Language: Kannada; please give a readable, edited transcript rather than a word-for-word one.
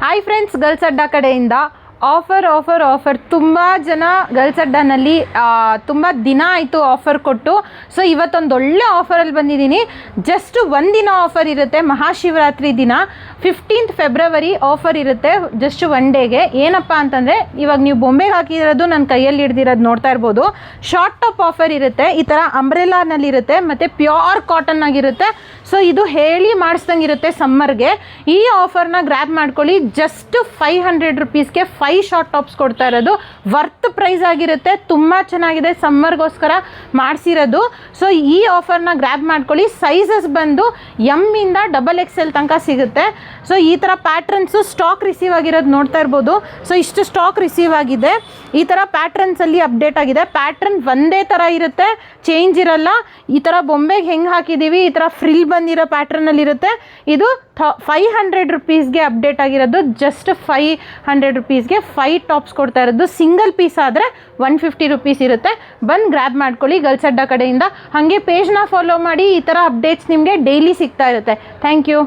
ಹಾಯ್ ಫ್ರೆಂಡ್ಸ್, ಗರ್ಲ್ಸ್ ಅಡ್ಡ ಕಡೆಯಿಂದ ಆಫರ್ ತುಂಬ ಜನ ಗರ್ಲ್ಸ್ ಅಡ್ಡನಲ್ಲಿ ತುಂಬ ದಿನ ಆಯಿತು ಆಫರ್ ಕೊಟ್ಟು. ಸೊ ಇವತ್ತೊಂದು ಒಳ್ಳೆ ಆಫರಲ್ಲಿ ಬಂದಿದ್ದೀನಿ. ಜಸ್ಟ್ ಒಂದಿನ ಆಫರ್ ಇರುತ್ತೆ, ಮಹಾಶಿವರಾತ್ರಿ ದಿನ 15th ಫೆಬ್ರವರಿ ಆಫರ್ ಇರುತ್ತೆ. ಜಸ್ಟ್ ಒನ್ ಡೇಗೆ. ಏನಪ್ಪ ಅಂತಂದರೆ, ಇವಾಗ ನೀವು ಬೊಂಬೆಗೆ ಹಾಕಿರೋದು ನನ್ನ ಕೈಯಲ್ಲಿ ಹಿಡ್ದಿರೋದು ನೋಡ್ತಾ ಇರ್ಬೋದು. ಶಾರ್ಟ್ ಟಾಪ್ ಆಫರ್ ಇರುತ್ತೆ, ಈ ಥರ ಅಂಬ್ರೆಲಾನಲ್ಲಿರುತ್ತೆ ಮತ್ತು ಪ್ಯೂರ್ ಕಾಟನ್ ಆಗಿರುತ್ತೆ. ಸೊ ಇದು ಹೇಳಿ ಮಾಡಿಸ್ದಂಗೆ ಇರುತ್ತೆ ಸಮ್ಮರ್ಗೆ. ಈ ಆಫರ್ನ ಗ್ರ್ಯಾಬ್ ಮಾಡ್ಕೊಳ್ಳಿ. ಜಸ್ಟ್ 500 ರುಪೀಸ್ಗೆ 5 ಶಾರ್ಟ್ ಟಾಪ್ಸ್ ಕೊಡ್ತಾ ಇರೋದು. ವರ್ತ್ ಪ್ರೈಸ್ ಆಗಿರುತ್ತೆ, ತುಂಬ ಚೆನ್ನಾಗಿದೆ, ಸಮ್ಮರ್ಗೋಸ್ಕರ ಮಾಡಿಸಿರೋದು. ಸೊ ಈ ಆಫರ್ನ ಗ್ರ್ಯಾಬ್ ಮಾಡ್ಕೊಳ್ಳಿ. ಸೈಜಸ್ ಬಂದು ಎಮ್ ಇಂದ XXL ತನಕ ಸಿಗುತ್ತೆ. ಸೊ ಈ ಥರ ಪ್ಯಾಟ್ರನ್ಸು ಸ್ಟಾಕ್ ರಿಸೀವ್ ಆಗಿರೋದು ನೋಡ್ತಾ ಇರ್ಬೋದು. ಸೊ ಇಷ್ಟು ಸ್ಟಾಕ್ ರಿಸೀವ್ ಆಗಿದೆ. ಈ ಥರ ಪ್ಯಾಟ್ರನ್ಸಲ್ಲಿ ಅಪ್ಡೇಟ್ ಆಗಿದೆ. ಪ್ಯಾಟ್ರನ್ ಒಂದೇ ಥರ ಇರುತ್ತೆ, ಚೇಂಜ್ ಇರಲ್ಲ. ಈ ಥರ ಬೊಂಬೆಗೆ ಹೆಂಗೆ ಹಾಕಿದ್ದೀವಿ ಈ ಥರ ಫ್ರಿಲ್ ಬಂದಿರೋ ಪ್ಯಾಟ್ರನಲ್ಲಿರುತ್ತೆ. ಇದು 500 ರುಪೀಸ್ಗೆ ಅಪ್ಡೇಟ್ ಆಗಿರೋದು. ಜಸ್ಟ್ 500 ರುಪೀಸ್ಗೆ 5 ಟಾಪ್ಸ್ ಕೊಡ್ತಾ ಇರೋದು. ಸಿಂಗಲ್ ಪೀಸ್ ಆದರೆ 150 ರುಪೀಸ್ ಇರುತ್ತೆ. ಬಂದು ಗ್ರ್ಯಾಬ್ ಮಾಡ್ಕೊಳ್ಳಿ ಗರ್ಲ್ಸ್ ಅಡ್ಡ ಕಡೆಯಿಂದ. ಹಾಗೆ ಪೇಜ್ನ ಫಾಲೋ ಮಾಡಿ, ಈ ಥರ ಅಪ್ಡೇಟ್ಸ್ ನಿಮಗೆ ಡೈಲಿ ಸಿಗ್ತಾ ಇರುತ್ತೆ. Thank you.